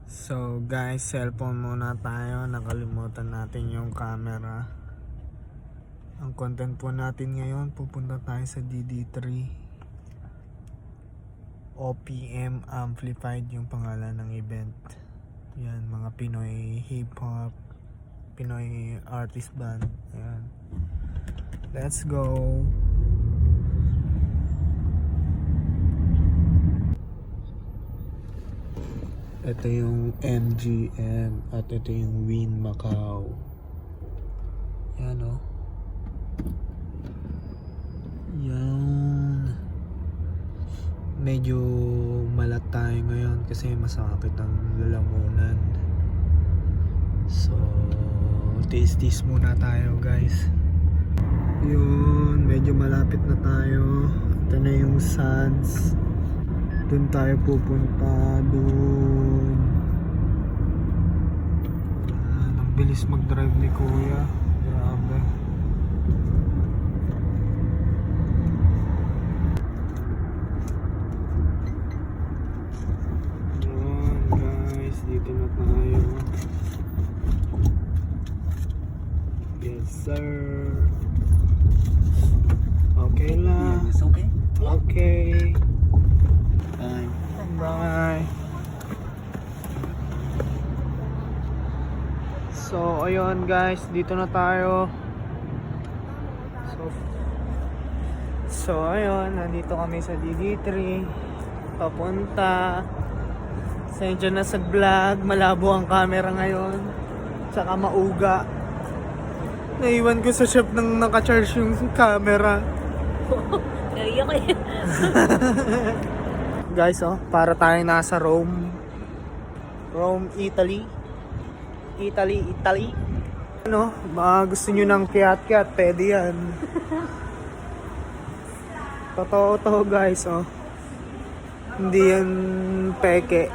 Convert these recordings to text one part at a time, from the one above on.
So guys, cellphone muna tayo. Nakalimutan natin yung camera. Ang content po natin ngayon, pupunta tayo sa DD3. OPM Amplified yung pangalan ng event. Yan, mga Pinoy hip hop, Pinoy artist band. Ayan. Let's go. Ito yung MGM at ito yung Win Macau. Yan o. Yan. Medyo malat tayo ngayon kasi masakit ang lalamunan. So, taste muna tayo guys. Yun, medyo malapit na tayo. Ito na yung Sands. Doon tayo pupunta. Doon. Ang bilis mag-drive ni Kuya. Grabe. Yun guys, dito na tayo. Yes sir. Okay lang. It's okay. Okay. Bye. Bye. So ayun guys, dito na tayo. So ayun, nandito kami sa DD3. Papunta. Sensya na sa vlog, malabo ang camera ngayon. Tsaka mauga. Naiwan ko sa shop nang naka-charge yung camera. Kaya ko yun. Guys, oh, para tayo nasa Rome. Rome, Italy. Italy. Ano, baka gusto nyo ng kiyat-kiyat, pwede yan. Totoo to guys, oh. Hindi yan peke.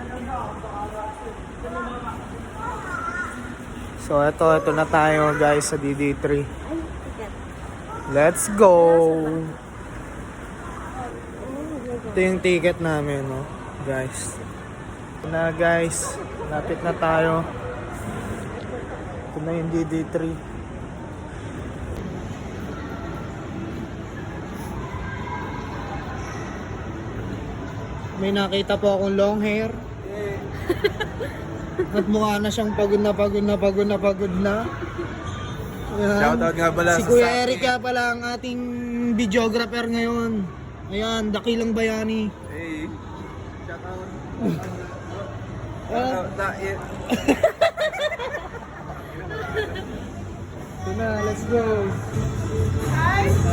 So, ito na tayo guys sa DD3. Let's go! Ito yung ticket namin, no, guys. Ito na guys, lapit na tayo. Ito na yung DD3. May nakita po akong long hair. At mukha na siyang pagod na. Ayan. Shoutout nga pala Si Kuya Eric nga pala ang ating videographer ngayon. Ayan, Dakilang Bayani. Hey. Shoutout. Ito na, let's go.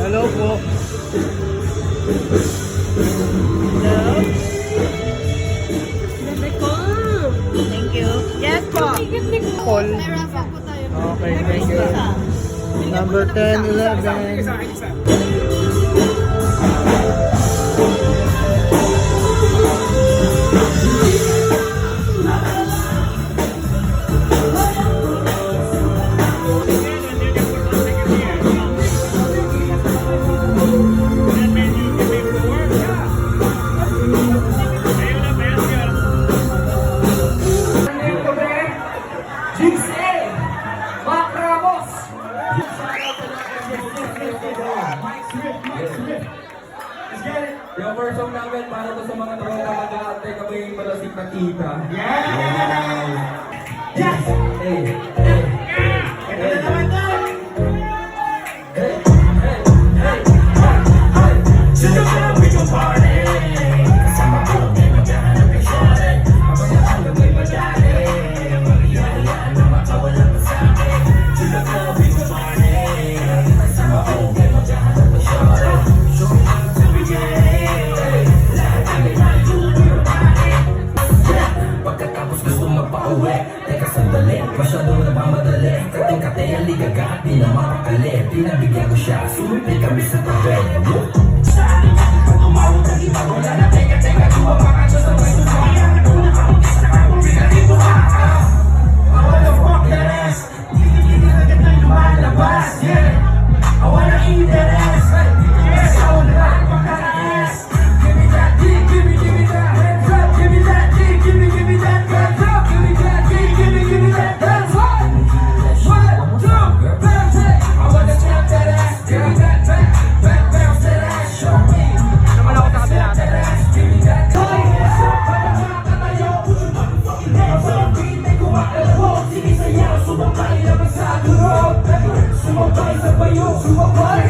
Hello po. Hello? Ganda ko. Thank you. Yes po. Call. Okay, thank you. Number 10, 11. Yung first song namin para to sa mga tropa mag-aate kami yung malasik na tita. Yes! Hey! Hey! Teka sandali, masyado na ba madali? Kating-kate ang ligaga, di na mapakali. Pinabigyan ko siya, sumipin kami sa tabi. Pag umawag ang iba, wala na teka, duwa mga Diyos na may sumaya. Unang ako, isa ka, pinalito ka. Bawal ang fuck the rest, hindi na kita lumalabas. Yeah, I wanna eat that ass. Yes, I wanna rock my ass. Give me that D, give me that head drop. Give me that D, give me that head drop. Give me Sumakay naman sa durog, sumabay sa bayo, sumabay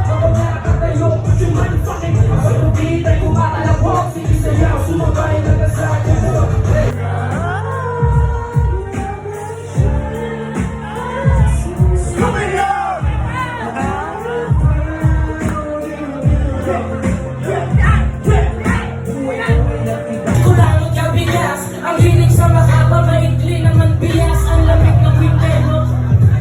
habang nakatayo, yung motherfucking masarugit ay kumakalabok, sige sayaw, sumabay naman sa durog. Kulang magkabigas, ang hilig sa mahaba, maikli naman bias, ang lamig ng kwintero.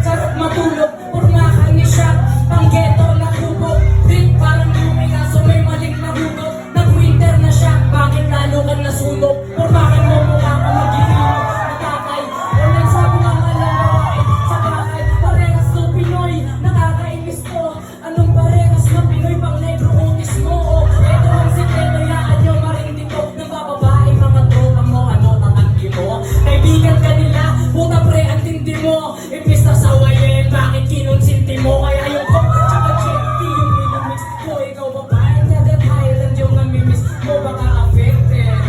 Sarap matulog, purmahan ni Shaq, ang ghetto na kubok. Beat parang lumingaso, may maling na hugot. Nag-winter na siya, bakit lalo kang nasunog? Purmahan mo mukha ka mag-iinom, nakakay. Walang sabi ng malalawain, sa bahay, parehas to Pinoy, nakakainis to. Anong parehas na Pinoy, pang negro utis mo? O, eto ang sikreto, yaan nyo marindi ko. Nabababae mga tropa mo, ano tatanggi mo? Kaibigan ka nila, puta pre, ang tindi mo. Imbis na sawayin, bakit kinonsinti mo? Kaya yung ko, tsaka jetty, yung minamix ko. Ikaw babae, dagat Highland yung namimiss mo, baka affected.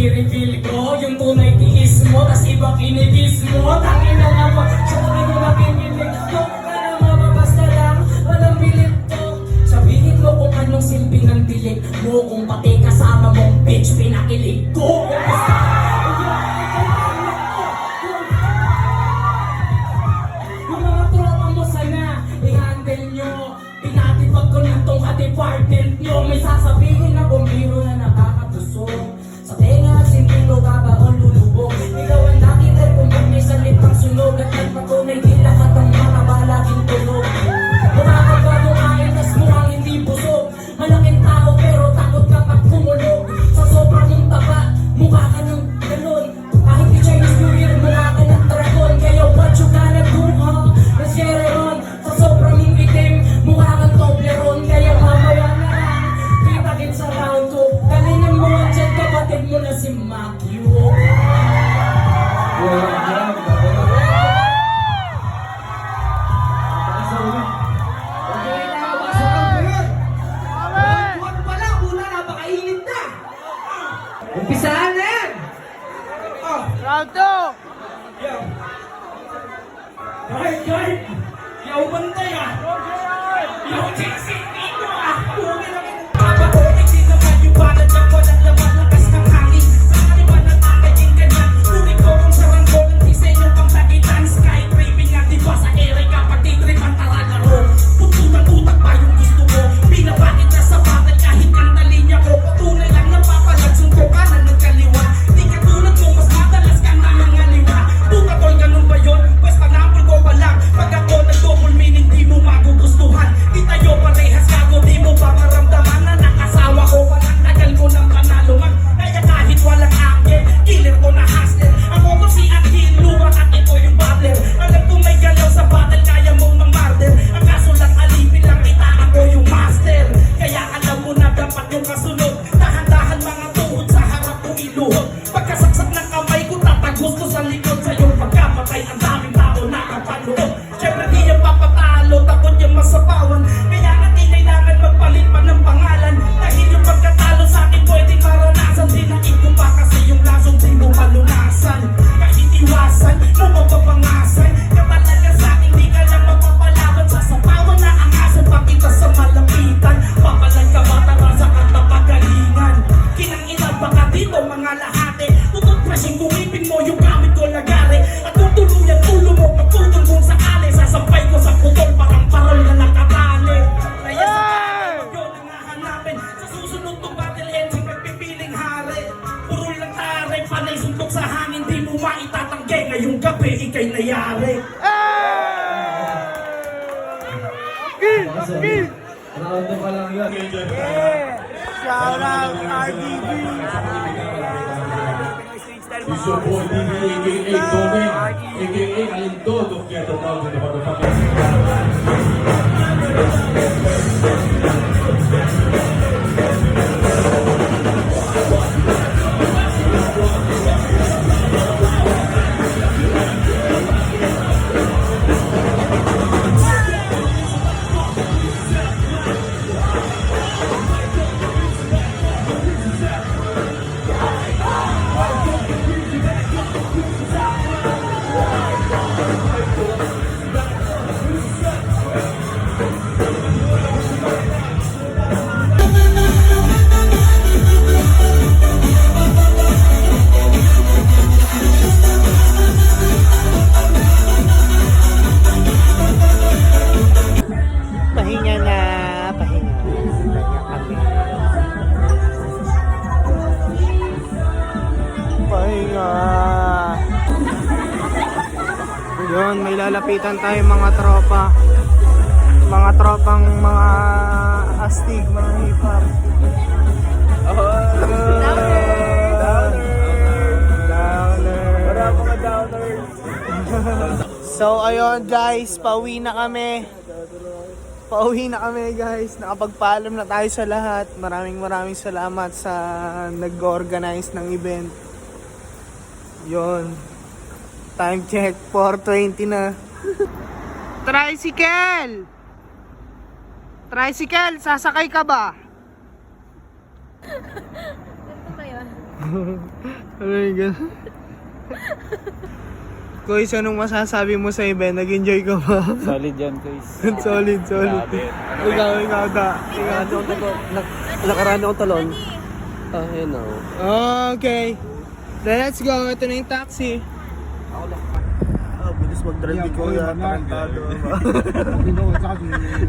I-reveal ko yung tunay tiis mo, tas iba kinigis mo. Tangin na nga pa, tsaka ano nakikinig ko. Para mababasta lang, walang bilit to. Sabihin mo kung anong silbi ng dilig mo, kung pati kasama mong bitch pinakilig ko. Yung mga tropa mo sana, i-handle nyo. Pinatipag ko na tong ka-department nyo. May sasabihin na bumbiro na nakakatusok. Sa tenga, sintilo ka ba o lulubog? Ikaw ang nakita kung may salitang sunog. At nagpatunay di lahat ang mga balaging tulog. Mukha ka bagong kain, tas mukhang hindi busog. Malaking tao pero takot ka pag kumulog. Sa sobrang mong taba, mukha ka ng galon. Kahit di Chinese New Year, mukha ka ng dragon. Kaya what you gonna do, huh? Nasyeron, sa sobrang mong itim, mukha kang Toblerone. Kaya mamaya na lang, kita-kit sa round 2. Kalinin mo ang dyan, kapatid mo na si Mackie. Umpisahan na yan! Round 2! Yo! Guard! Yo, bantay ah! Yo, Jason, dito ah! Papakulit din naman yung balat ng walang laman, lakas ng hangin. Sa kaliwan ng akaging ganyan, tuloy ko kung sarang ko ng disenyo pang lagitan. Skydiving nga diba sa ere kapag titrip ang talalaro. Punto ng utak ba yung gusto mo? Pinapakit na sa battle kahit ang nalinya ko. Tunay lang napapalag, sunto ka na ng kaliwa. Di katulad mo, mas madalas kang namangaliwa. Puta tol, ganun ba yun? Pwes panapol ko pa lang. Pag ako nag-double meaning, di mo magugustuhan. Di tayo parehas gago, di mo pa maramdaman na nakasawa ko. Parang tagal ko ng panalo man. Kaya kahit walang ake, killer ko na hustler. Ako ko si Akin, luwak at ito yung battler. Alam ko may galaw sa battle, kaya mong mang-martyr. Ang kaso lang alipin lang kita, ako yung master. Kaya alam mo na dapat yung kasunod. Dahan-dahan mga tuhod sa harap kong iluhod. Pagkasaksak ng kamay ko, tatagos ko sa likod. Sa iyong pagkamatay, ang daming tao nakapanood. Siyempre di yung papatalo, takot yung masapawan. Kaya nga di kailangan magpalit pa ng pangalan. Dahil yung pagkatalo sa akin pwedeng maranasan. Dinaig ko pa kasi yung lasong di mo malunasan. Kahit iwasan, mo mapapangasan. Katalaga sa akin, di ka lang mapapalaban. Sa sapawan na ang asan, pakita sa malapitan. Papalag ka matara sa katapagalingan. Kinang-ina baka dito mga lahate. Tututpressing kumipin mo yung gamit ko lagare. At kung tuluyan ulo mo, magputol kung sakali. Sasampay ko sa putol, parang parol na nakatali. Kaya sa yun ang hahanapin. Sa susunod tong battle engine, magpipiling hari. Puro lang taray, panay suntok sa hangin. Di mo maitatangge, ngayong gabi ikay nayari. Round pa lang yun. Shout out RDB! It's your boy DB, aka Domen, aka Alindo. Don't get the dog in the motherfucker. ngayon, may lalapitan tayo mga tropa. Mga tropang mga astig, mga hip-hop. So ayun guys, pauwi na kami. Pauwi na kami guys. Nakapagpaalam na tayo sa lahat. Maraming salamat sa nag-organize ng event. Yon. Time check, 4:20 na. Tricycle! Tricycle, sasakay ka ba? Ano ba yun? Ano yung gano'n? Kuys, anong masasabi mo sa event? Nag-enjoy ka ba? Solid yan, guys. solid. Ikaw, Nakaraan akong talon. Ah, yun o. Okay. Let's go. Ito na yung taxi. Bilis mag-drive ko yan.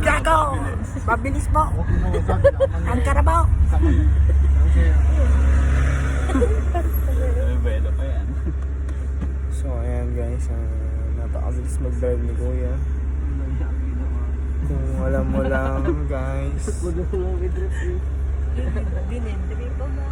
Gago! Mabilis mo! Ang karabaw! Belo pa yan. So, ayan guys. Napakabilis mag-drive ni Kuya. Kung alam mo lang, guys. Dinendri ko mo.